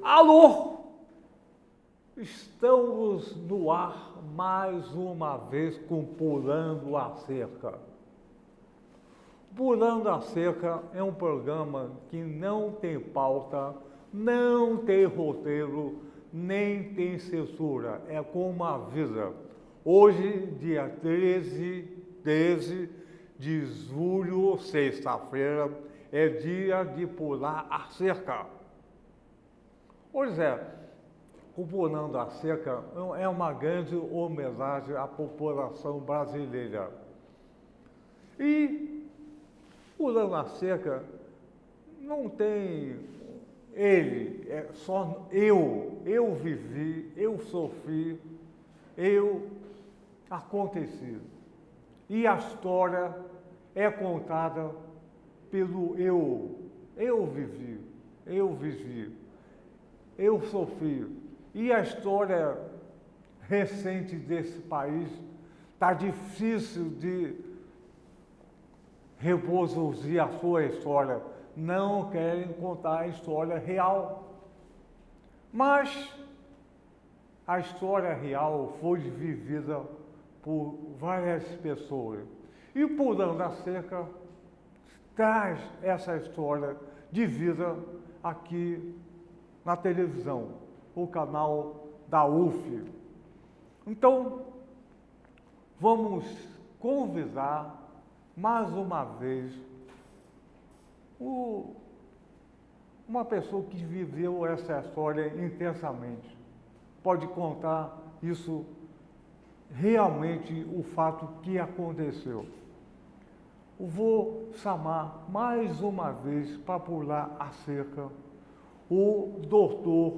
Alô! Estamos no ar mais uma vez com Pulando a Cerca. Pulando a Cerca é um programa que não tem pauta, não tem roteiro, nem tem censura. É como avisa. Hoje, dia 13 de julho, sexta-feira, é dia de pular a cerca. Pois é, o Pulando a Cerca é uma grande homenagem à população brasileira. E Pulando a Cerca não tem ele, é só eu vivi, eu sofri, eu aconteci. E a história é contada pelo eu vivi, eu sofri. E a história recente desse país está difícil de reproduzir a sua história. Não querem contar a história real. Mas a história real foi vivida por várias pessoas. E Pulando a Cerca traz essa história de vida aqui na televisão, o canal da UF. Então, vamos convidar mais uma vez uma pessoa que viveu essa história intensamente. Pode contar isso realmente, o fato que aconteceu. Vou chamar mais uma vez para pular a cerca o doutor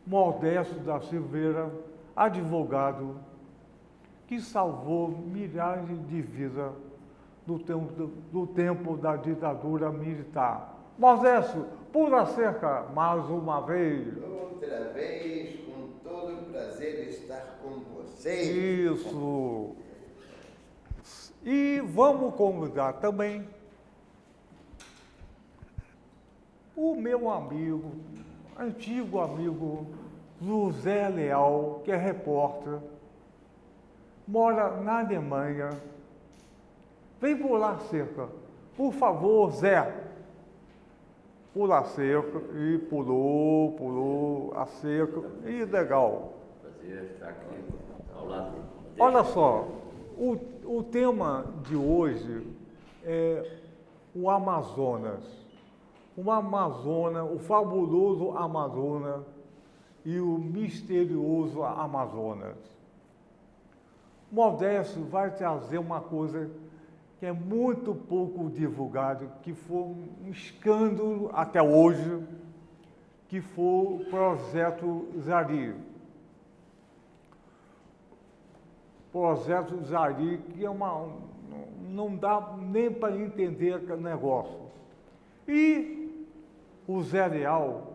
Modesto da Silveira, advogado, que salvou milhares de vidas do tempo da ditadura militar. Modesto, pula a cerca mais uma vez. Outra vez, com todo o prazer estar com vocês. Isso. E vamos convidar também o meu amigo, antigo amigo, José Leal, que é repórter, mora na Alemanha. Vem pular a cerca. Por favor, Zé. Pula a cerca. E pulou a cerca. E legal. Prazer estar aqui ao lado. Olha só, o tema de hoje é o Amazonas. O fabuloso Amazonas e o misterioso Amazonas. Modesto vai trazer uma coisa que é muito pouco divulgado, que foi um escândalo até hoje, que foi o Projeto Zari. Projeto Zari, que é não dá nem para entender aquele negócio. E o Zé Leal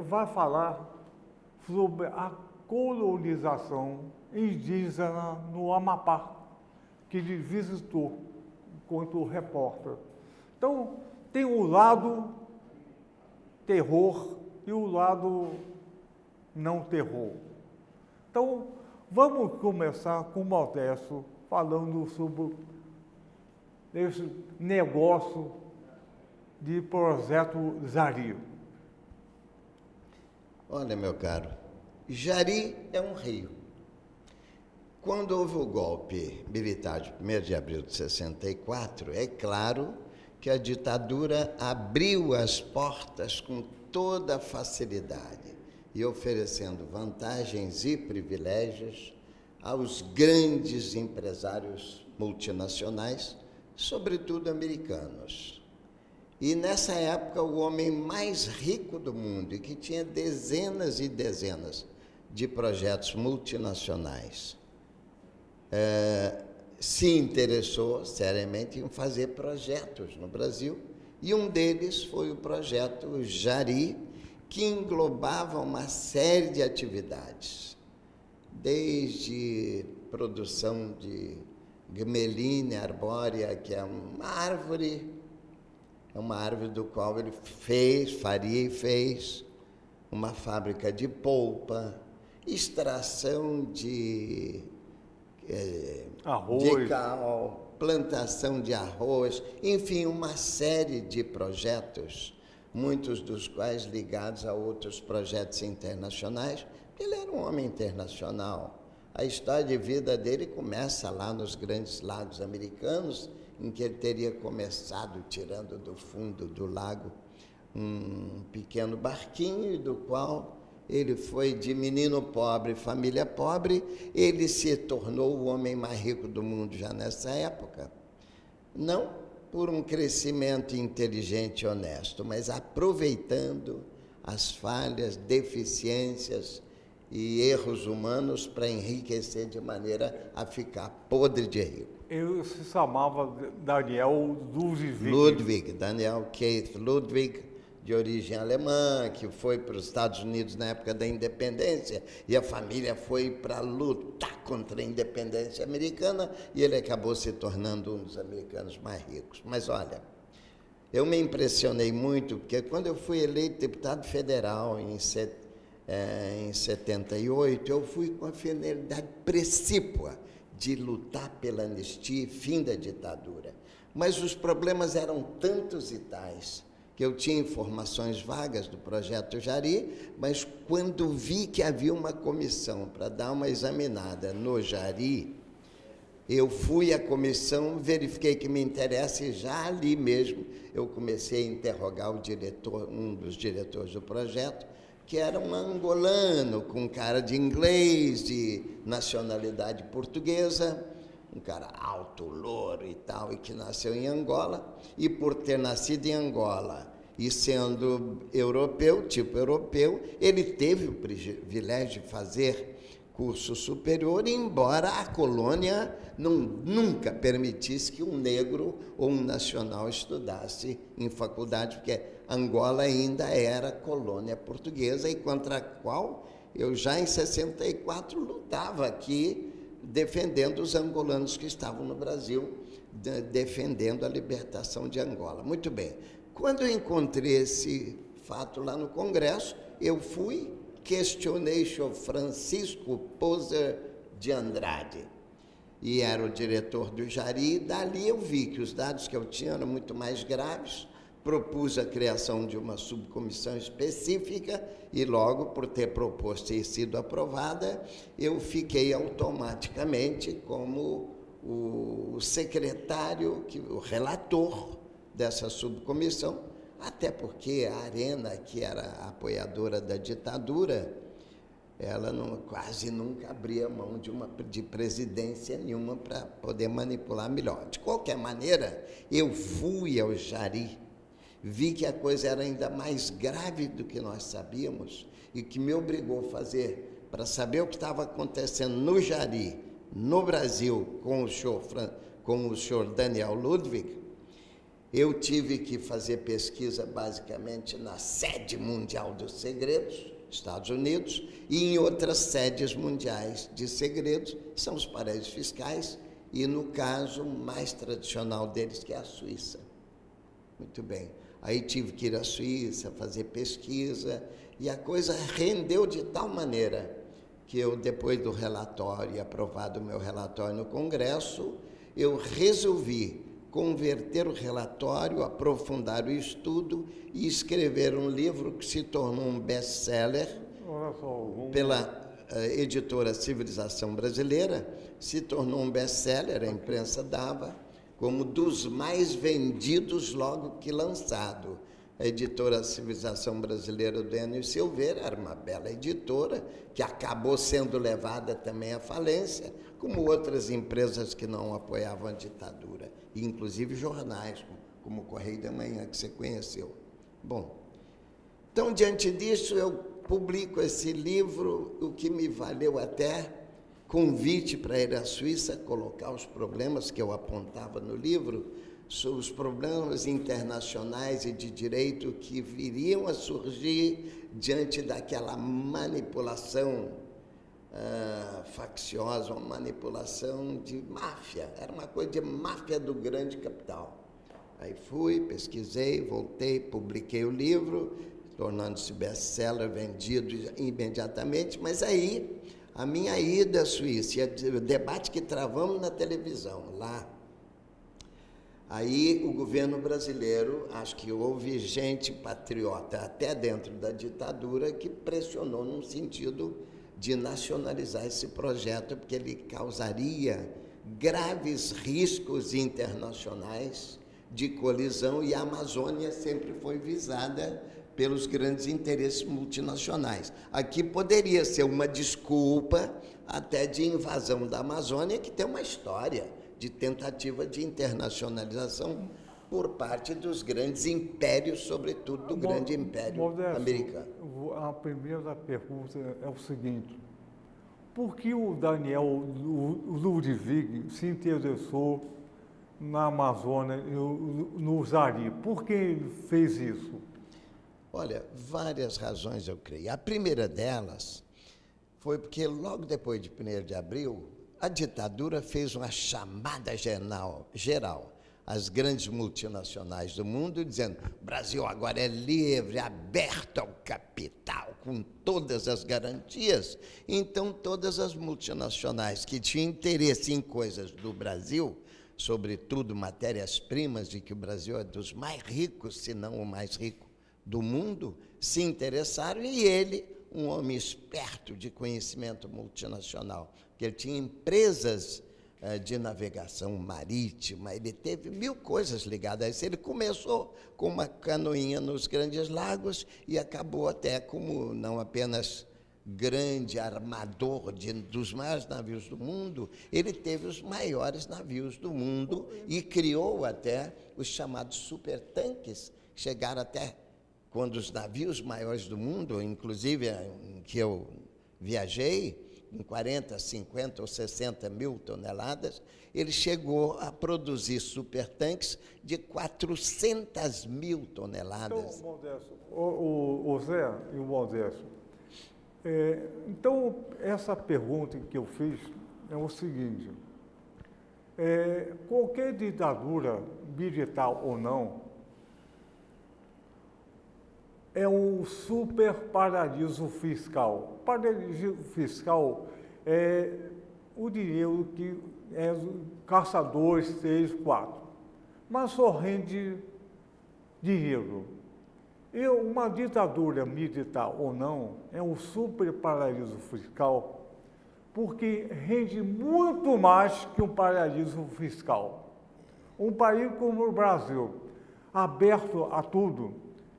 vai falar sobre a colonização indígena no Amapá, que ele visitou enquanto repórter. Então, tem o lado terror e o lado não terror. Então, vamos começar com o Modesto, falando sobre esse negócio de Projeto Zari. Olha, meu caro, Jari é um rio. Quando houve o golpe militar de 1º de abril de 64, é claro que a ditadura abriu as portas com toda facilidade e oferecendo vantagens e privilégios aos grandes empresários multinacionais, sobretudo americanos. E nessa época, o homem mais rico do mundo, e que tinha dezenas e dezenas de projetos multinacionais, se interessou seriamente em fazer projetos no Brasil, e um deles foi o projeto Jari, que englobava uma série de atividades, desde produção de Gmelina arbórea, que é uma árvore É uma árvore do qual ele fez uma fábrica de polpa, extração de Arroz. cal, plantação de arroz, enfim, uma série de projetos, muitos dos quais ligados a outros projetos internacionais. Ele era um homem internacional. A história de vida dele começa lá nos Grandes Lagos americanos, em que ele teria começado tirando do fundo do lago um pequeno barquinho, do qual ele foi de menino pobre, família pobre. Ele se tornou o homem mais rico do mundo já nessa época. Não por um crescimento inteligente e honesto, mas aproveitando as falhas, deficiências e erros humanos para enriquecer de maneira a ficar podre de rico. Ele se chamava Daniel Daniel Keith Ludwig, de origem alemã, que foi para os Estados Unidos na época da independência, e a família foi para lutar contra a independência americana, e ele acabou se tornando um dos americanos mais ricos. Mas olha, eu me impressionei muito, porque quando eu fui eleito deputado federal em 78, eu fui com a finalidade precípua de lutar pela anistia e fim da ditadura. Mas os problemas eram tantos e tais que eu tinha informações vagas do projeto Jari, mas quando vi que havia uma comissão para dar uma examinada no Jari, eu fui à comissão, verifiquei que me interessa, e já ali mesmo eu comecei a interrogar o diretor, um dos diretores do projeto, que era um angolano com cara de inglês, de nacionalidade portuguesa, um cara alto, louro e tal, e que nasceu em Angola, e por ter nascido em Angola e sendo europeu, tipo europeu, ele teve o privilégio de fazer curso superior, embora a colônia nunca permitisse que um negro ou um nacional estudasse em faculdade, porque Angola ainda era colônia portuguesa, e contra a qual eu já em 64 lutava aqui, defendendo os angolanos que estavam no Brasil, defendendo a libertação de Angola. Muito bem. Quando eu encontrei esse fato lá no Congresso, eu fui, questionei o senhor Francisco Poser de Andrade, e era o diretor do Jari. Dali eu vi que os dados que eu tinha eram muito mais graves, propus a criação de uma subcomissão específica, e logo, por ter proposto e sido aprovada, eu fiquei automaticamente como o secretário, o relator dessa subcomissão, até porque a Arena, que era apoiadora da ditadura, ela quase nunca abria mão de presidência nenhuma para poder manipular melhor. De qualquer maneira, eu fui ao Jari, vi que a coisa era ainda mais grave do que nós sabíamos, e que me obrigou a fazer, para saber o que estava acontecendo no Jari, no Brasil, com o senhor Daniel Ludwig. Eu tive que fazer pesquisa basicamente na sede mundial dos segredos, Estados Unidos, e em outras sedes mundiais de segredos, são os paraísos fiscais, e no caso mais tradicional deles, que é a Suíça. Muito bem. Aí tive que ir à Suíça, fazer pesquisa, e a coisa rendeu de tal maneira que eu, depois do relatório, aprovado o meu relatório no Congresso, eu resolvi converter o relatório, aprofundar o estudo e escrever um livro que se tornou um best-seller pela editora Civilização Brasileira, se tornou um best-seller, a imprensa dava como dos mais vendidos logo que lançado. A editora Civilização Brasileira do Enio Silveira era uma bela editora, que acabou sendo levada também à falência, como outras empresas que não apoiavam a ditadura, inclusive jornais, como o Correio da Manhã, que você conheceu. Bom, então, diante disso, eu publico esse livro, o que me valeu até convite para ir à Suíça, colocar os problemas que eu apontava no livro, sobre os problemas internacionais e de direito que viriam a surgir diante daquela manipulação facciosa, uma manipulação de máfia. Era uma coisa de máfia do grande capital. Aí fui, pesquisei, voltei, publiquei o livro, tornando-se best-seller, vendido imediatamente, mas aí a minha ida à Suíça, o debate que travamos na televisão lá, aí o governo brasileiro, acho que houve gente patriota até dentro da ditadura que pressionou num sentido de nacionalizar esse projeto, porque ele causaria graves riscos internacionais de colisão, e a Amazônia sempre foi visada pelos grandes interesses multinacionais. Aqui poderia ser uma desculpa até de invasão da Amazônia, que tem uma história de tentativa de internacionalização por parte dos grandes impérios, sobretudo do grande império Modesto, americano. A primeira pergunta é o seguinte: por que o Daniel Ludwig se interessou na Amazônia, no Zari? Por que ele fez isso? Olha, várias razões eu creio. A primeira delas foi porque logo depois de 1º de abril, a ditadura fez uma chamada geral às grandes multinacionais do mundo, dizendo: o Brasil agora é livre, aberto ao capital, com todas as garantias. Então, todas as multinacionais que tinham interesse em coisas do Brasil, sobretudo matérias-primas, de que o Brasil é dos mais ricos, se não o mais rico do mundo, se interessaram, e ele, um homem esperto de conhecimento multinacional, que ele tinha empresas de navegação marítima, ele teve 1000 coisas ligadas a isso. Ele começou com uma canoinha nos Grandes Lagos e acabou até como não apenas grande armador dos maiores navios do mundo, ele teve os maiores navios do mundo e criou até os chamados supertanques, chegaram até quando os navios maiores do mundo, inclusive em que eu viajei, em 40, 50 ou 60 mil toneladas, ele chegou a produzir supertanques de 400 mil toneladas. Então, Modesto, o Zé e o Modesto, então, essa pergunta que eu fiz é o seguinte: qualquer ditadura, militar ou não, é um super paraíso fiscal. Paraíso fiscal é o dinheiro que é caça 2, 3, 4, mas só rende dinheiro. E uma ditadura militar ou não é um super paraíso fiscal, porque rende muito mais que um paraíso fiscal. Um país como o Brasil, aberto a tudo,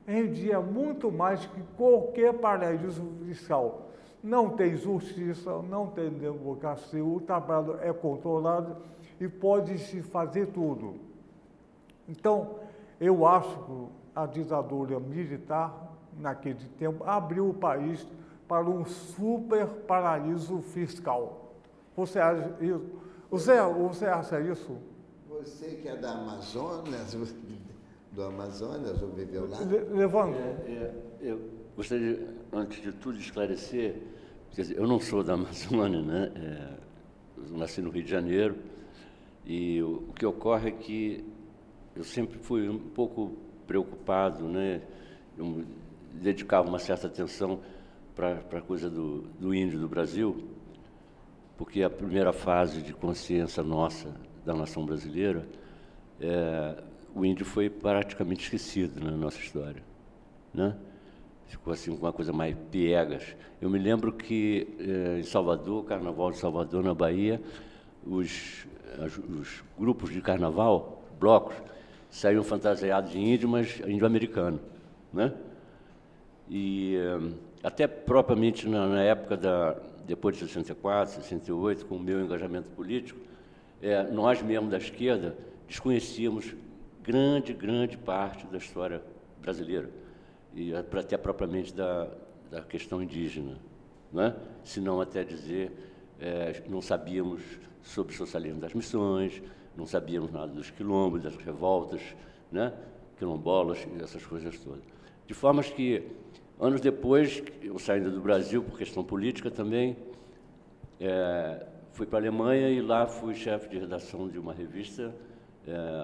rendia muito mais que qualquer paraíso fiscal. Não tem justiça, não tem democracia, o trabalho é controlado e pode-se fazer tudo. Então, eu acho que a ditadura militar, naquele tempo, abriu o país para um super paraíso fiscal. Você acha isso? Você acha isso? Você que é da Amazonas, do Amazonas, ou viveu lá? Levando. Eu gostaria, antes de tudo, esclarecer, quer dizer, eu não sou da Amazônia, né? Eu nasci no Rio de Janeiro, e o que ocorre é que eu sempre fui um pouco preocupado, né? Eu dedicava uma certa atenção para a coisa do índio do Brasil, porque a primeira fase de consciência nossa, da nação brasileira, o índio foi praticamente esquecido na nossa história, né? Ficou assim uma coisa mais piegas. Eu me lembro que em Salvador, Carnaval de Salvador, na Bahia, os grupos de carnaval, blocos, saíam fantasiados de índio, mas índio americano, né? E até propriamente na época depois de 64, 68, com o meu engajamento político, nós mesmos da esquerda desconhecíamos grande parte da história brasileira, e até propriamente da questão indígena, né? Se não até dizer, não sabíamos sobre o socialismo das missões, não sabíamos nada dos quilombos, das revoltas, né? Quilombolas e essas coisas todas. De formas que, anos depois, eu saindo do Brasil por questão política também, fui para a Alemanha e lá fui chefe de redação de uma revista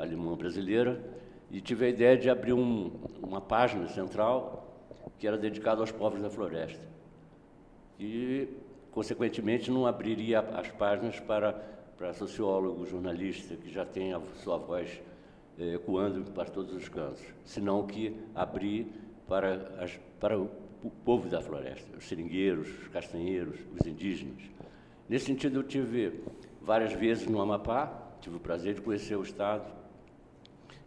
alemã brasileira, e tive a ideia de abrir uma página central que era dedicada aos povos da floresta. E, consequentemente, não abriria as páginas para sociólogo, jornalista, que já tem a sua voz ecoando para todos os cantos, senão que abrir para o povo da floresta, os seringueiros, os castanheiros, os indígenas. Nesse sentido, eu tive várias vezes no Amapá, tive o prazer de conhecer o estado,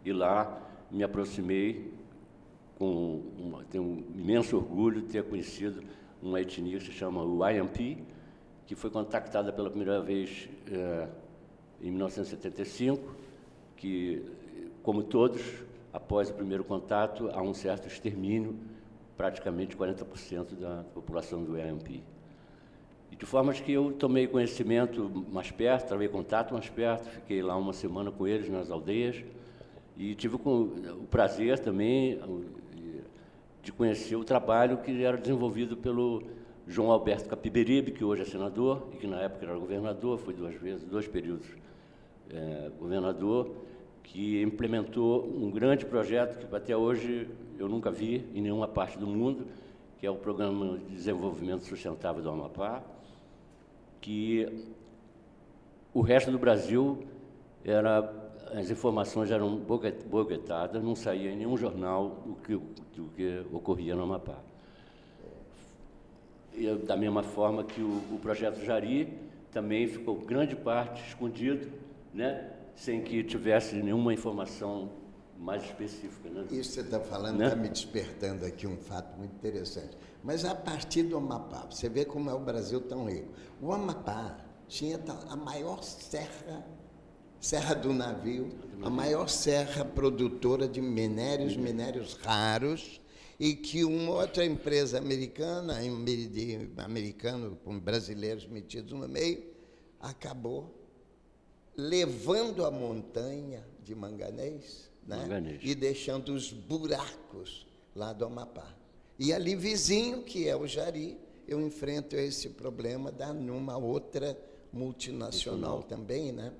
e lá me aproximei tenho um imenso orgulho de ter conhecido uma etnia que se chama o Wayampi, que foi contactada pela primeira vez em 1975, que, como todos, após o primeiro contato, há um certo extermínio, praticamente 40% da população do Wayampi. E de formas que eu tomei conhecimento mais perto, travei contato mais perto, fiquei lá uma semana com eles nas aldeias, e tive o prazer também de conhecer o trabalho que era desenvolvido pelo João Alberto Capiberibe, que hoje é senador, e que na época era governador, foi 2 vezes, 2 períodos governador, que implementou um grande projeto que até hoje eu nunca vi em nenhuma parte do mundo, que é o Programa de Desenvolvimento Sustentável do Amapá, que o resto do Brasil as informações eram boguetadas, não saía em nenhum jornal do que ocorria no Amapá. E, da mesma forma que o projeto Jari também ficou grande parte escondido, né, sem que tivesse nenhuma informação mais específica. Né? Isso que você está falando está me despertando aqui um fato muito interessante. Mas a partir do Amapá, você vê como é o Brasil tão rico. O Amapá tinha a maior Serra do Navio, a maior serra produtora de minérios raros, e que uma outra empresa americana, com brasileiros metidos no meio, acabou levando a montanha de manganês, né? E deixando os buracos lá do Amapá. E ali vizinho, que é o Jari, eu enfrento esse problema numa outra multinacional também, né?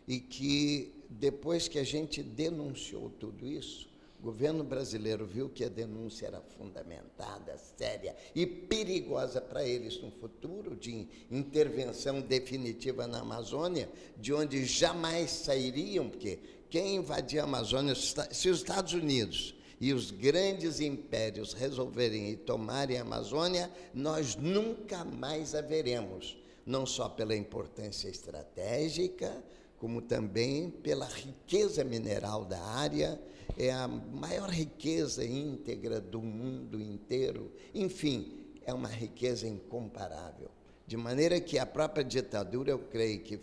E que depois que a gente denunciou tudo isso, o governo brasileiro viu que a denúncia era fundamentada, séria e perigosa para eles no futuro, de intervenção definitiva na Amazônia, de onde jamais sairiam, porque quem invadir a Amazônia, se os Estados Unidos e os grandes impérios resolverem tomarem a Amazônia, nós nunca mais a veremos, não só pela importância estratégica, como também pela riqueza mineral da área, é a maior riqueza íntegra do mundo inteiro. Enfim, é uma riqueza incomparável. De maneira que a própria ditadura, eu creio que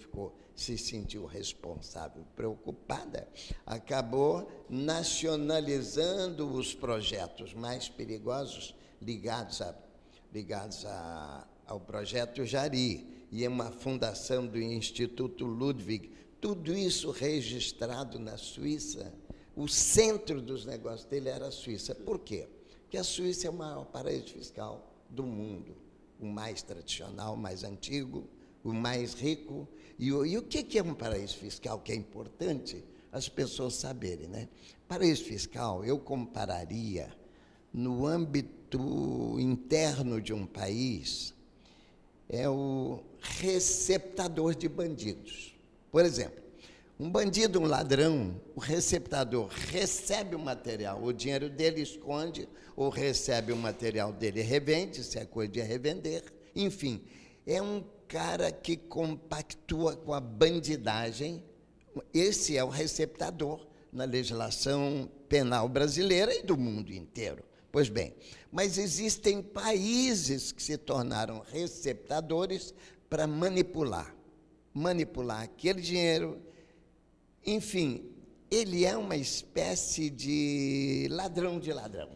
se sentiu responsável, preocupada, acabou nacionalizando os projetos mais perigosos ligados ao projeto Jari, e uma fundação do Instituto Ludwig, tudo isso registrado na Suíça. O centro dos negócios dele era a Suíça. Por quê? Porque a Suíça é o maior paraíso fiscal do mundo, o mais tradicional, o mais antigo, o mais rico. E o que é um paraíso fiscal, que é importante as pessoas saberem, né? Paraíso fiscal, eu compararia, no âmbito interno de um país, é o receptador de bandidos. Por exemplo, um bandido, um ladrão, o receptador recebe o material, o dinheiro dele esconde, ou recebe o material dele e revende, se é coisa de revender. Enfim, é um cara que compactua com a bandidagem. Esse é o receptador na legislação penal brasileira e do mundo inteiro. Pois bem, mas existem países que se tornaram receptadores para manipular aquele dinheiro. Enfim, ele é uma espécie de ladrão de ladrão.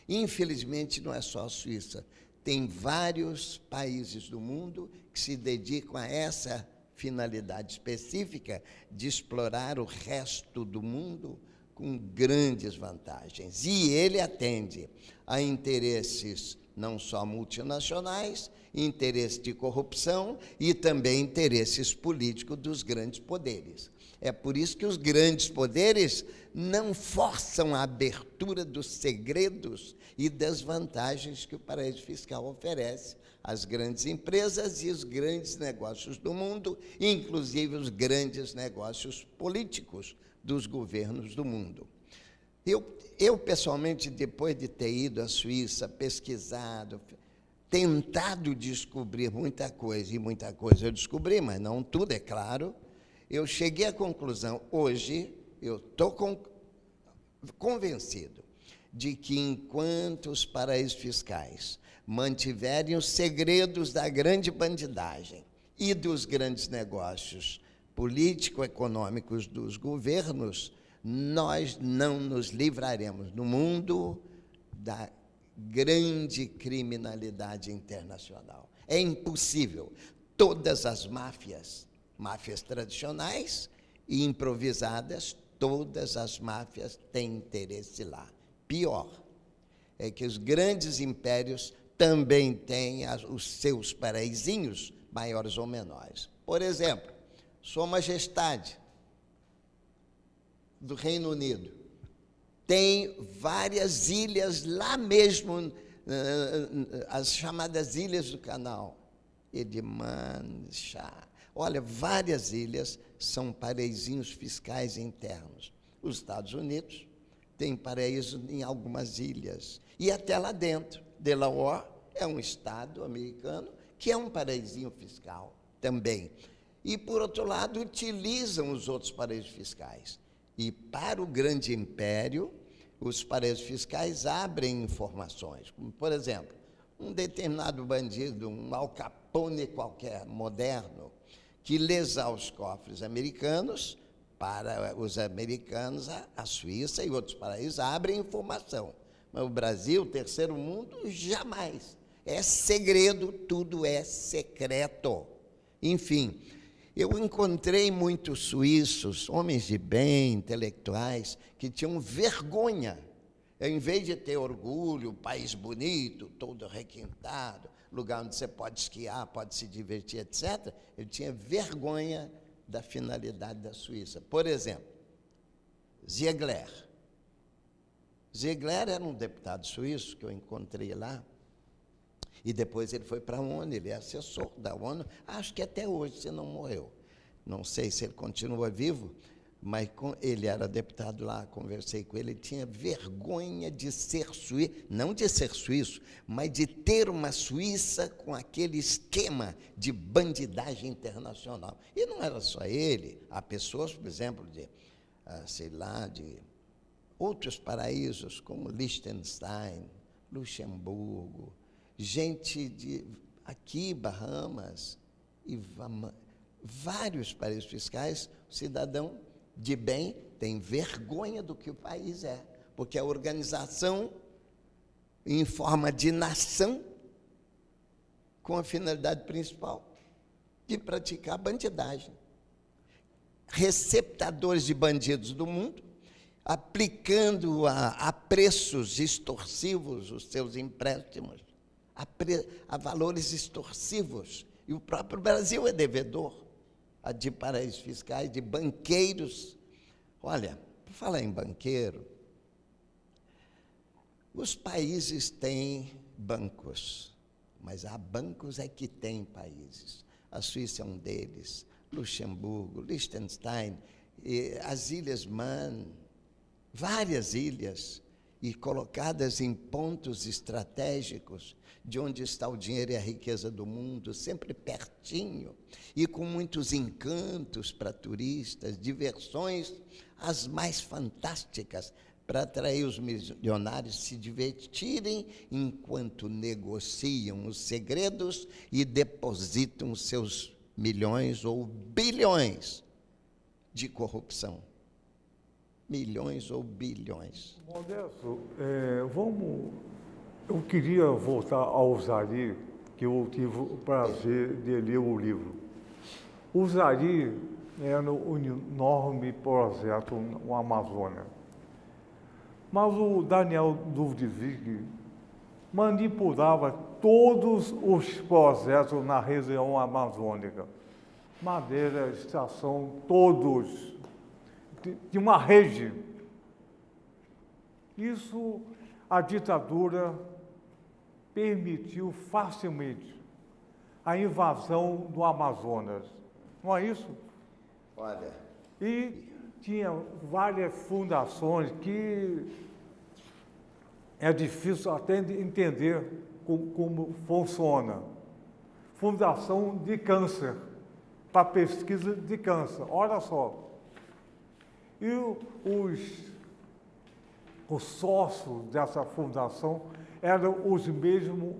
Infelizmente, não é só a Suíça. Tem vários países do mundo que se dedicam a essa finalidade específica de explorar o resto do mundo com grandes vantagens. E ele atende a interesses não só multinacionais, interesse de corrupção e também interesses políticos dos grandes poderes. É por isso que os grandes poderes não forçam a abertura dos segredos e das vantagens que o paraíso fiscal oferece às grandes empresas e os grandes negócios do mundo, inclusive os grandes negócios políticos dos governos do mundo. Eu pessoalmente, depois de ter ido à Suíça, pesquisado, tentado descobrir muita coisa, e muita coisa eu descobri, mas não tudo, é claro, eu cheguei à conclusão, hoje, eu estou convencido de que enquanto os paraísos fiscais mantiverem os segredos da grande bandidagem e dos grandes negócios político-econômicos dos governos, nós não nos livraremos no mundo da grande criminalidade internacional. É impossível. Todas as máfias tradicionais e improvisadas, todas as máfias têm interesse lá. Pior é que os grandes impérios também têm os seus paraísinhos, maiores ou menores. Por exemplo, Sua Majestade do Reino Unido tem várias ilhas lá mesmo, as chamadas Ilhas do Canal, Edmancha. Olha, várias ilhas são paraísinhos fiscais internos. Os Estados Unidos têm paraíso em algumas ilhas. E até lá dentro, Delaware é um estado americano que é um paraísinho fiscal também. E, por outro lado, utilizam os outros paraísos fiscais. E, para o grande império, os paraísos fiscais abrem informações. Como, por exemplo, um determinado bandido, um Al Capone qualquer, moderno, que lesa os cofres americanos, para os americanos, a Suíça e outros paraísos abrem informação. Mas o Brasil, o terceiro mundo, jamais. É segredo, tudo é secreto. Enfim, eu encontrei muitos suíços, homens de bem, intelectuais, que tinham vergonha. Em vez de ter orgulho, país bonito, todo requintado, lugar onde você pode esquiar, pode se divertir, etc., eu tinha vergonha da finalidade da Suíça. Por exemplo, Ziegler. Ziegler era um deputado suíço que eu encontrei lá, e depois ele foi para a ONU, ele é assessor da ONU, acho que até hoje, se não morreu. Não sei se ele continua vivo, mas ele era deputado lá, conversei com ele, ele tinha vergonha de ser suíço, não de ser suíço, mas de ter uma Suíça com aquele esquema de bandidagem internacional. E não era só ele, há pessoas, por exemplo, de outros paraísos, como Liechtenstein, Luxemburgo, gente de aqui, Bahamas, e vários paraísos fiscais, o cidadão de bem tem vergonha do que o país é, porque a organização em forma de nação com a finalidade principal de praticar bandidagem. Receptadores de bandidos do mundo, aplicando a preços extorsivos os seus empréstimos, a valores extorsivos. E o próprio Brasil é devedor de paraísos fiscais, de banqueiros. Olha, por falar em banqueiro, os países têm bancos, mas há bancos é que têm países. A Suíça é um deles, Luxemburgo, Liechtenstein, as Ilhas Man, várias ilhas, e colocadas em pontos estratégicos, de onde está o dinheiro e a riqueza do mundo, sempre pertinho, e com muitos encantos para turistas, diversões as mais fantásticas, para atrair os milionários se divertirem enquanto negociam os segredos e depositam os seus milhões ou bilhões de corrupção. Milhões ou bilhões. Modesto, eu queria voltar ao Zari, que eu tive o prazer de ler o livro. O Zari era um enorme projeto no Amazônia. Mas o Daniel Duvdivig manipulava todos os projetos na região amazônica. Madeira, extração, todos, de uma rede. Isso a ditadura permitiu facilmente a invasão do Amazonas. Não é isso? Olha. E tinha várias fundações que é difícil até de entender como funciona. Fundação de Câncer, para pesquisa de câncer, olha só. E os sócios dessa fundação eram os mesmos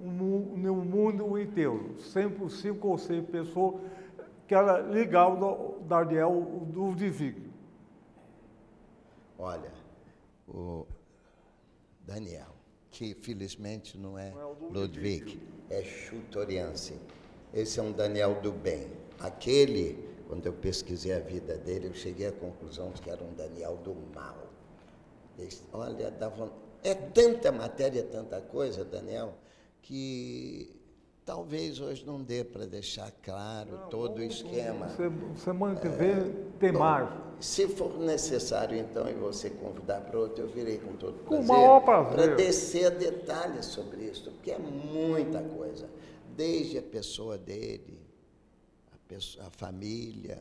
no mundo inteiro, sempre 5 ou 6 pessoas que eram ligadas ao Daniel Ludwig. Olha, o Daniel, que felizmente não é Ludwig, é Chutoriansi. Esse é um Daniel do bem. Aquele, quando eu pesquisei a vida dele, eu cheguei à conclusão de que era um Daniel do mal. Olha, é tanta matéria, tanta coisa, Daniel, que talvez hoje não dê para deixar claro todo o esquema. Semana que vem tem mais. Se for necessário, então, e você convidar para outro, eu virei com todo prazer. Com o maior prazer. Para descer a detalhes sobre isso, porque é muita coisa. Desde a pessoa dele, a família,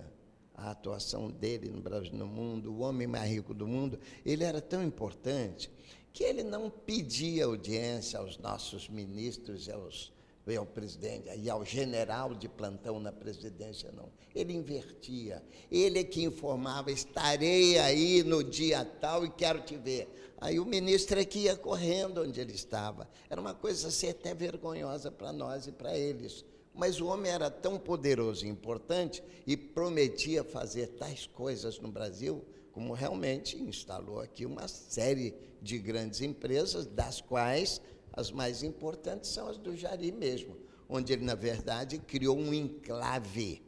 a atuação dele no Brasil, no mundo, o homem mais rico do mundo, ele era tão importante que ele não pedia audiência aos nossos ministros e ao presidente, e ao general de plantão na presidência, não. Ele invertia. Ele é que informava, estarei aí no dia tal e quero te ver. Aí o ministro é que ia correndo onde ele estava. Era uma coisa assim até vergonhosa para nós e para eles. Mas o homem era tão poderoso e importante e prometia fazer tais coisas no Brasil, como realmente instalou aqui uma série de grandes empresas, das quais as mais importantes são as do Jari mesmo, onde ele, na verdade, criou um enclave.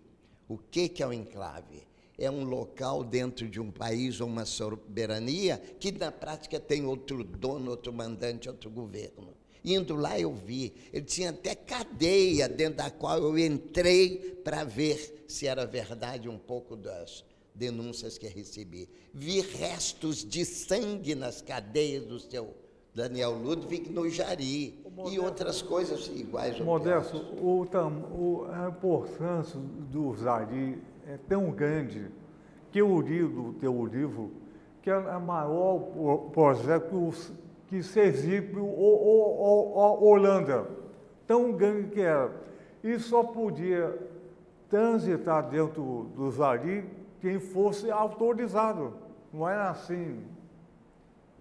O que é um enclave? É um local dentro de um país ou uma soberania que, na prática, tem outro dono, outro mandante, outro governo. Indo lá, eu vi. Ele tinha até cadeia dentro da qual eu entrei para ver se era verdade um pouco das denúncias que recebi. Vi restos de sangue nas cadeias do seu Daniel Ludwig no Jari, e outras coisas iguais. Modesto, a importância do Jari é tão grande que eu li do teu livro que é o maior projeto que Sergipe ou Holanda, tão grande que era. E só podia transitar dentro do Jari quem fosse autorizado. Não era assim.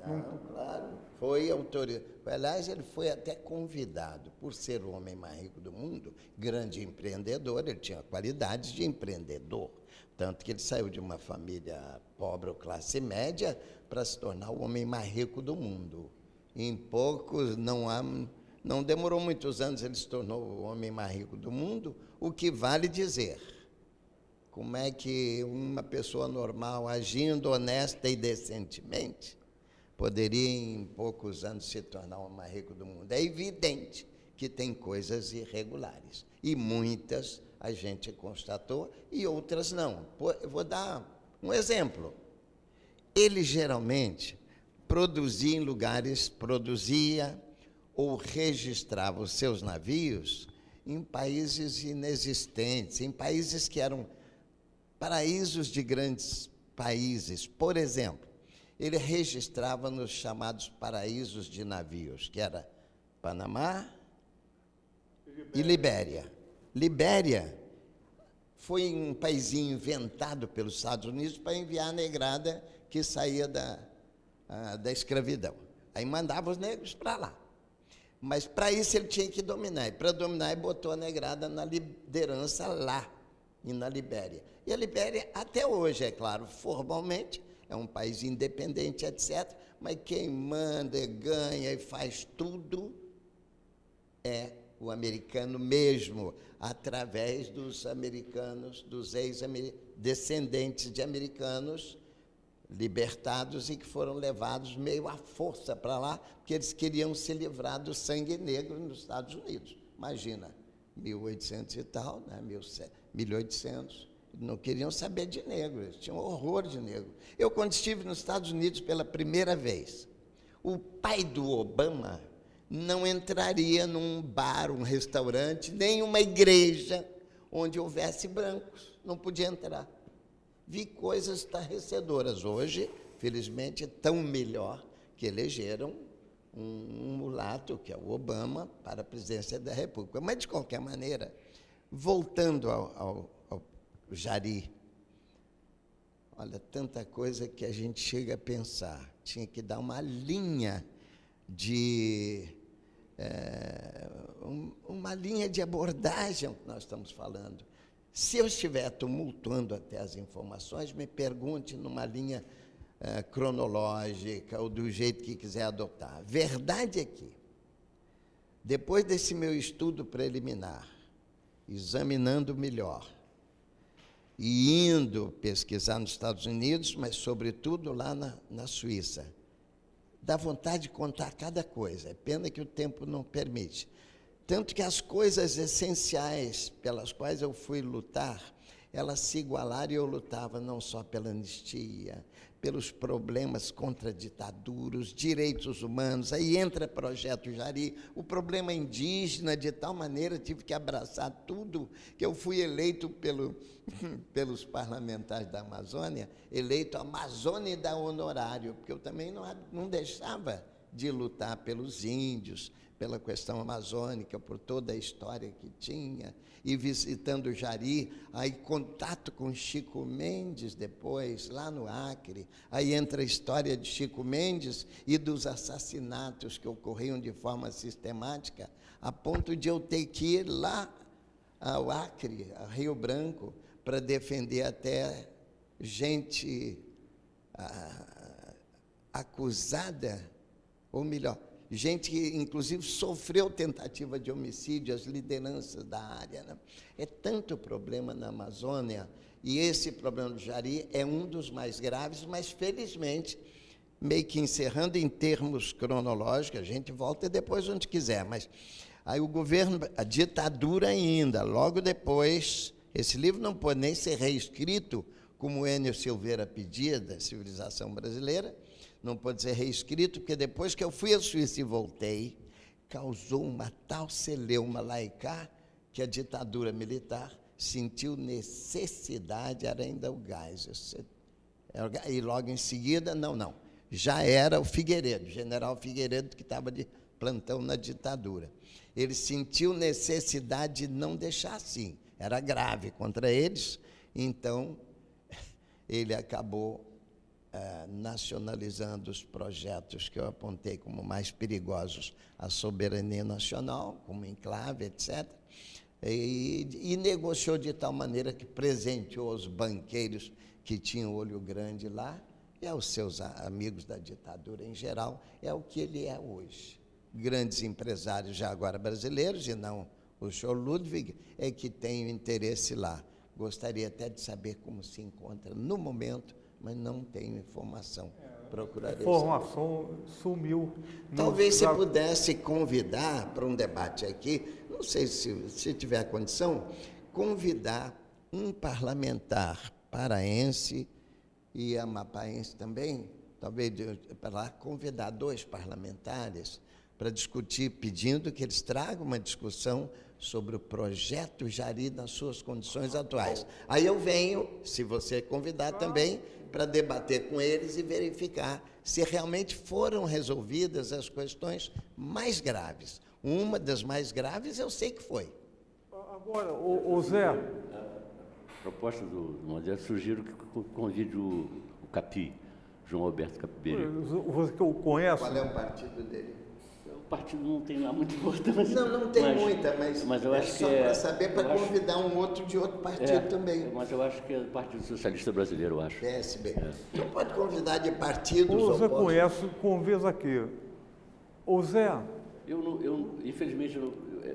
Não, claro, foi autorizado. Aliás, ele foi até convidado, por ser o homem mais rico do mundo, grande empreendedor, ele tinha qualidades de empreendedor. Tanto que ele saiu de uma família pobre ou classe média para se tornar o homem mais rico do mundo. Em poucos, não demorou muitos anos, ele se tornou o homem mais rico do mundo, o que vale dizer. Como é que uma pessoa normal, agindo honesta e decentemente, poderia em poucos anos se tornar o mais rico do mundo? É evidente que tem coisas irregulares, e muitas a gente constatou e outras não. Eu vou dar um exemplo. Ele geralmente produzia ou registrava os seus navios em países inexistentes, em países que eram paraísos de grandes países. Por exemplo, ele registrava nos chamados paraísos de navios, que era Panamá e Libéria. Libéria foi um paizinho inventado pelos Estados Unidos para enviar a negrada que saía da escravidão. Aí mandava os negros para lá. Mas para isso ele tinha que dominar. E para dominar, ele botou a negrada na liderança lá, e na Libéria. E a Libéria, até hoje, é claro, formalmente, é um país independente, etc., mas quem manda, ganha e faz tudo é o americano mesmo, através dos americanos, dos ex-descendentes de americanos libertados e que foram levados meio à força para lá, porque eles queriam se livrar do sangue negro nos Estados Unidos. Imagina, 1800 e tal, né? 1800, não queriam saber de negro, eles tinham horror de negro. Eu, quando estive nos Estados Unidos pela primeira vez, o pai do Obama não entraria num bar, um restaurante, nem uma igreja onde houvesse brancos, não podia entrar. Vi coisas estarrecedoras. Hoje, felizmente, tão melhor que elegeram um mulato, que é o Obama, para a presidência da República. Mas, de qualquer maneira, voltando ao Jari, olha, tanta coisa que a gente chega a pensar. Tinha que dar uma linha uma linha de abordagem ao que nós estamos falando. Se eu estiver tumultuando até as informações, me pergunte numa linha cronológica ou do jeito que quiser adotar. A verdade é que, depois desse meu estudo preliminar, examinando melhor, e indo pesquisar nos Estados Unidos, mas, sobretudo, lá na Suíça, dá vontade de contar cada coisa. É pena que o tempo não permite. Tanto que as coisas essenciais pelas quais eu fui lutar, elas se igualaram e eu lutava não só pela anistia, pelos problemas contra a ditadura, os direitos humanos. Aí entra o Projeto Jari, o problema indígena, de tal maneira tive que abraçar tudo, que eu fui eleito pelos parlamentares da Amazônia, eleito amazônida honorário, porque eu também não deixava de lutar pelos índios, pela questão amazônica, por toda a história que tinha, e visitando o Jari, aí contato com Chico Mendes depois, lá no Acre, aí entra a história de Chico Mendes e dos assassinatos que ocorriam de forma sistemática, a ponto de eu ter que ir lá ao Acre, a Rio Branco, para defender até gente acusada, ou melhor, gente que, inclusive, sofreu tentativa de homicídio, as lideranças da área, né? É tanto problema na Amazônia, e esse problema do Jari é um dos mais graves, mas, felizmente, meio que encerrando em termos cronológicos, a gente volta depois onde quiser, mas aí o governo, a ditadura ainda, logo depois, esse livro não pode nem ser reescrito, como o Enio Silveira pedia, da civilização brasileira, não pode ser reescrito, porque depois que eu fui à Suíça e voltei, causou uma tal celeuma lá cá, que a ditadura militar sentiu necessidade, era ainda o gás. E logo em seguida, não, já era o Figueiredo, o general Figueiredo, que estava de plantão na ditadura. Ele sentiu necessidade de não deixar assim, era grave contra eles, então ele acabou nacionalizando os projetos que eu apontei como mais perigosos, a soberania nacional, como enclave, etc., e negociou de tal maneira que presenteou os banqueiros que tinham olho grande lá, e aos seus amigos da ditadura em geral, é o que ele é hoje. Grandes empresários já agora brasileiros, e não o senhor Ludwig, é que tem o interesse lá. Gostaria até de saber como se encontra no momento, mas não tenho informação. Procurarei. A informação sumiu. Talvez você pudesse convidar para um debate aqui, não sei se tiver condição, convidar um parlamentar paraense e amapaense também, talvez para lá, convidar 2 parlamentares para discutir, pedindo que eles tragam uma discussão sobre o Projeto Jari nas suas condições atuais. Aí eu venho, se você convidar também, para debater com eles e verificar se realmente foram resolvidas as questões mais graves. Uma das mais graves eu sei que foi. Agora, o Zé... A proposta do Modesto, sugiro que convide o Capi, João Alberto Capibeira. Você que o conhece? Qual é o partido dele? O partido não tem lá muita importância. Não tem muita, mas eu acho só para saber, para convidar um outro de outro partido também. Mas eu acho que é o Partido Socialista Brasileiro, eu acho. PSB. Não pode convidar de partidos Você opostos. conhece, convida aqui. O Zé... Infelizmente,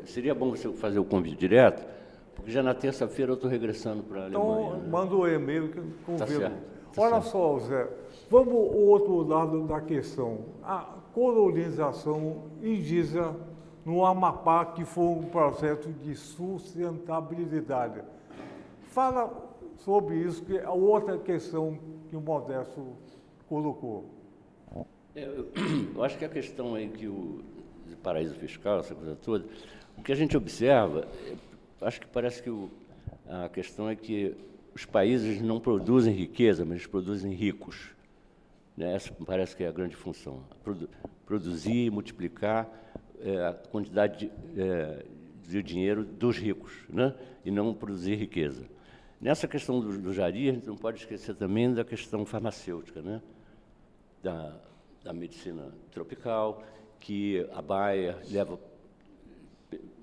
seria bom você fazer o convite direto, porque já na terça-feira eu estou regressando para a Alemanha. Então, manda o e-mail que convido. Tá certo. Olha só, Zé, Vamos ao outro lado da questão. A colonização indígena no Amapá, que foi um processo de sustentabilidade. Fala sobre isso, que é outra questão que o Modesto colocou. Eu acho que a questão aí que o paraíso fiscal, essa coisa toda, o que a gente observa, acho que parece que a questão é que os países não produzem riqueza, mas eles produzem ricos. Né? Essa parece que é a grande função. Produzir e multiplicar a quantidade de dinheiro dos ricos, né? E não produzir riqueza. Nessa questão do jari, a gente não pode esquecer também da questão farmacêutica, né? Da medicina tropical, que a Bayer leva,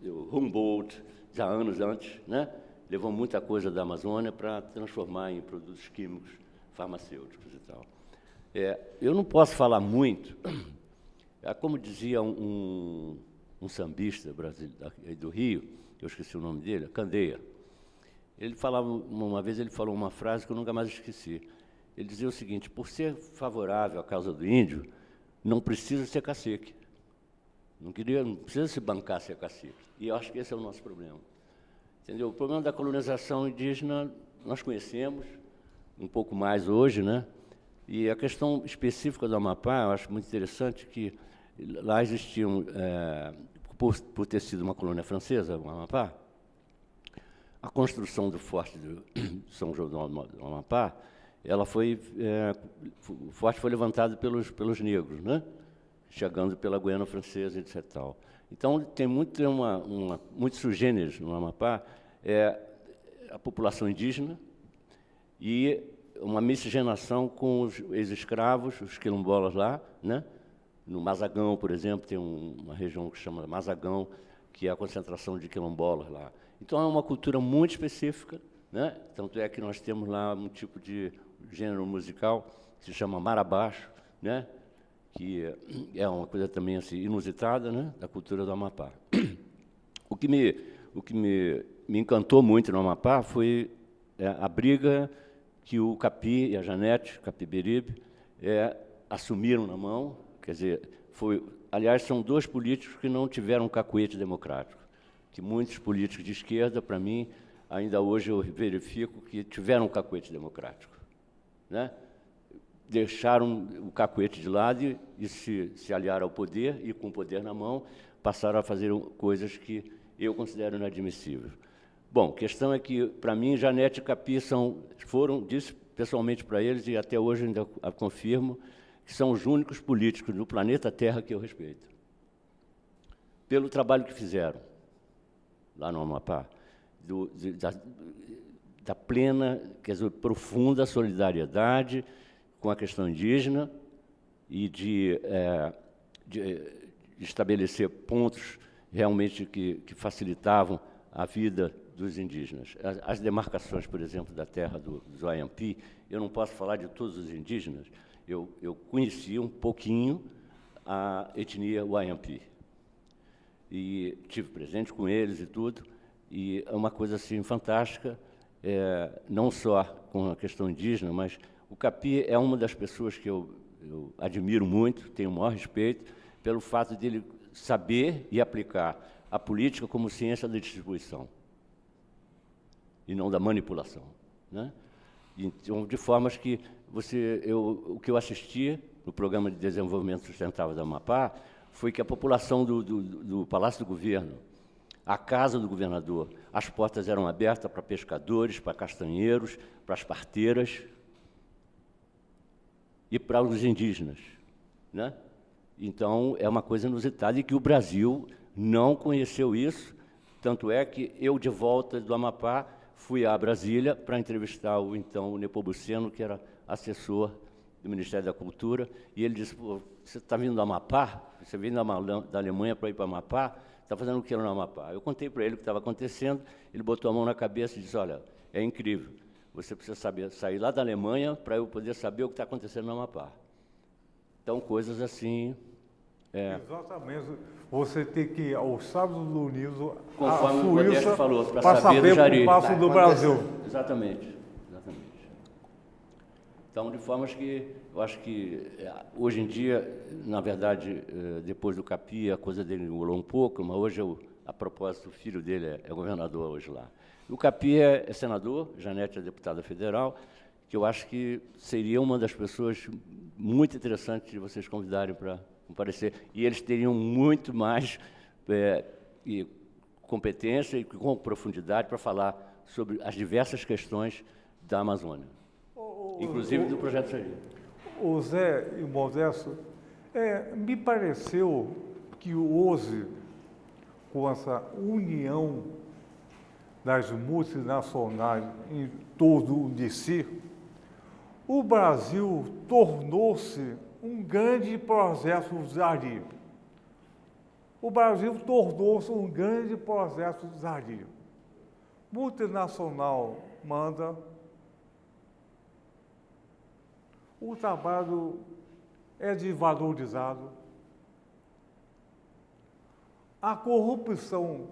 o Humboldt, já anos antes, né? Levou muita coisa da Amazônia para transformar em produtos químicos farmacêuticos e tal. Eu não posso falar muito, como dizia um sambista brasileiro do Rio, eu esqueci o nome dele, Candeia. Ele falava, uma vez ele falou uma frase que eu nunca mais esqueci. Ele dizia o seguinte: por ser favorável à causa do índio, não precisa ser cacique. Não precisa se bancar ser cacique. E eu acho que esse é o nosso problema. Entendeu? O problema da colonização indígena nós conhecemos um pouco mais hoje, né? E a questão específica do Amapá, eu acho muito interessante que lá existiam, por ter sido uma colônia francesa, o Amapá, a construção do Forte de São João do Amapá, o forte foi levantado pelos negros, né? Chegando pela Guiana Francesa, etc. Tal. Então, tem muitos sugêneros no Amapá, a população indígena e uma miscigenação com os ex-escravos, os quilombolas lá, né? No Mazagão, por exemplo, tem uma região que se chama Mazagão, que é a concentração de quilombolas lá. Então, é uma cultura muito específica, né? Tanto é que nós temos lá um tipo de gênero musical que se chama marabaixo, né? Que é uma coisa também assim, inusitada, né? Da cultura do Amapá. O que me encantou muito no Amapá foi a briga que o Capi e a Janete, Capiberibe, assumiram na mão. Quer dizer, aliás, são dois políticos que não tiveram um cacuete democrático, que muitos políticos de esquerda, para mim, ainda hoje eu verifico que tiveram um cacuete democrático, né? Deixaram o cacuete de lado e se aliaram ao poder, e com o poder na mão, passaram a fazer coisas que eu considero inadmissíveis. Bom, a questão é que, para mim, Janete e Capi disse pessoalmente para eles, e até hoje ainda confirmo, que são os únicos políticos no planeta Terra que eu respeito, pelo trabalho que fizeram lá no Amapá, da plena, quer dizer, profunda solidariedade com a questão indígena e de estabelecer pontos realmente que facilitavam a vida dos indígenas. As demarcações, por exemplo, da terra dos Wayampi, eu não posso falar de todos os indígenas, eu conheci um pouquinho a etnia Wayampi e tive presente com eles e tudo, e é uma coisa assim fantástica, não só com a questão indígena, mas o Capi é uma das pessoas que eu admiro muito, tenho o maior respeito, pelo fato de ele saber e aplicar a política como ciência da distribuição e não da manipulação, né? Então, de formas que o que eu assisti no Programa de Desenvolvimento Sustentável do Amapá foi que a população do Palácio do Governo, a casa do governador, as portas eram abertas para pescadores, para castanheiros, para as parteiras e para os indígenas, né? Então, é uma coisa inusitada e que o Brasil não conheceu isso, tanto é que eu, de volta do Amapá, fui a Brasília para entrevistar o então Nepomuceno, que era assessor do Ministério da Cultura, e ele disse: pô, você está vindo do Amapá? Você veio da Alemanha para ir para o Amapá? Está fazendo o que no Amapá? Eu contei para ele o que estava acontecendo, ele botou a mão na cabeça e disse: olha, é incrível, você precisa sair lá da Alemanha para eu poder saber o que está acontecendo no Amapá. Então, coisas assim... Exatamente. Você tem que ir aos Estados Unidos, conforme a o Modesto Suíça, falou, para saber o passo do Brasil. Exatamente. Então, de formas que Eu acho que, hoje em dia, na verdade, depois do Capi, a coisa dele enrolou um pouco, mas hoje, a propósito, o filho dele é governador hoje lá. O Capi é senador, Janete é deputada federal, que eu acho que seria uma das pessoas muito interessantes de vocês convidarem para comparecer. E eles teriam muito mais competência e com profundidade para falar sobre as diversas questões da Amazônia, inclusive do Projeto Jari. O Zé e o Modesto, me pareceu que hoje, com essa união das multinacionais em torno de si, o Brasil tornou-se um grande projeto Jari. O Brasil tornou-se um grande projeto Jari. Multinacional manda, o trabalho é desvalorizado, a corrupção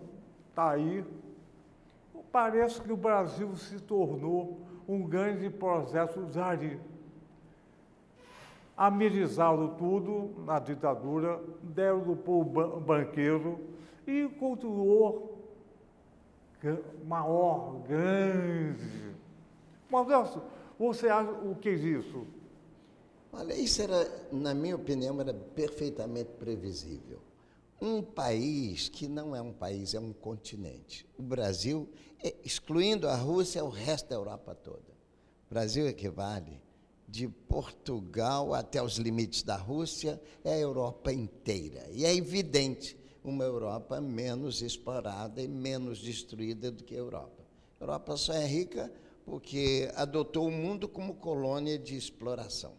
está aí. Parece que o Brasil se tornou um grande projeto Jari. Amenizaram tudo na ditadura, deram para o banqueiro e continuou maior, grande. Mas você acha o que é isso? Olha, isso era, na minha opinião, era perfeitamente previsível. Um país que não é um país, é um continente. O Brasil, excluindo a Rússia, é o resto da Europa toda. O Brasil equivale de Portugal até os limites da Rússia, é a Europa inteira. E é evidente, uma Europa menos explorada e menos destruída do que a Europa. A Europa só é rica porque adotou o mundo como colônia de exploração,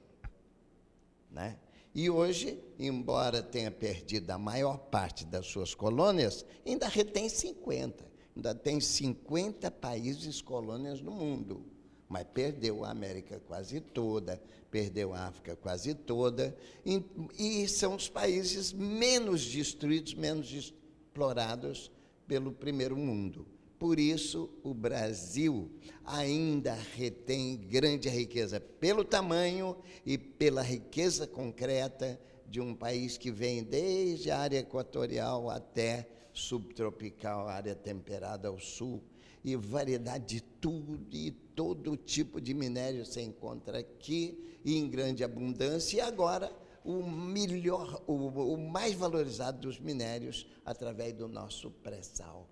né? E hoje, embora tenha perdido a maior parte das suas colônias, ainda retém 50. Ainda tem 50 países colônias no mundo. Mas perdeu a América quase toda, perdeu a África quase toda, e são os países menos destruídos, menos explorados pelo primeiro mundo. Por isso, o Brasil ainda retém grande riqueza, pelo tamanho e pela riqueza concreta de um país que vem desde a área equatorial até subtropical, área temperada ao sul, e variedade de tudo e todo tipo de minério se encontra aqui em grande abundância, e agora o mais valorizado dos minérios através do nosso pré-sal.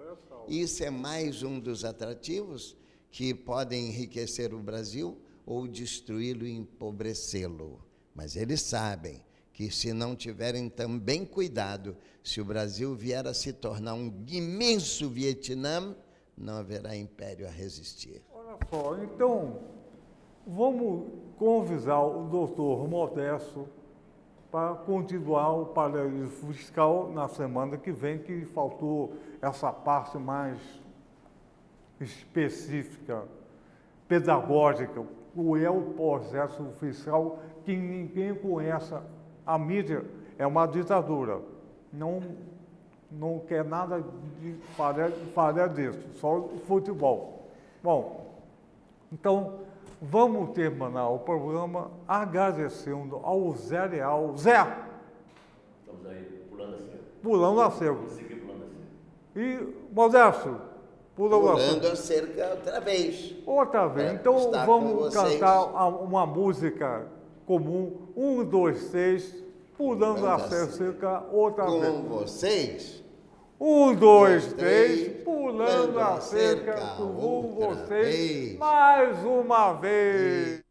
Isso é mais um dos atrativos que podem enriquecer o Brasil ou destruí-lo e empobrecê-lo. Mas eles sabem que, se não tiverem também cuidado, se o Brasil vier a se tornar um imenso Vietnã, não haverá império a resistir. Olha só, então, vamos convidar o doutor Modesto para continuar o paralelismo fiscal na semana que vem, que faltou essa parte mais específica, pedagógica, o é o processo fiscal que ninguém conhece. A mídia é uma ditadura, não quer nada de falar disso, só futebol. Bom, então, vamos terminar o programa agradecendo ao Zé Leal. Zé! Estamos aí, pulando a cerca. Pulando a cerca. Vamos seguir pulando a cerca. E, Modesto, pulando a cerca outra vez. Outra vez. Então, vamos cantar uma música comum. 1, 2, 3, pulando a cerca outra vez. Com vocês. 1, 2, 3, pulando a cerca com vocês mais uma vez.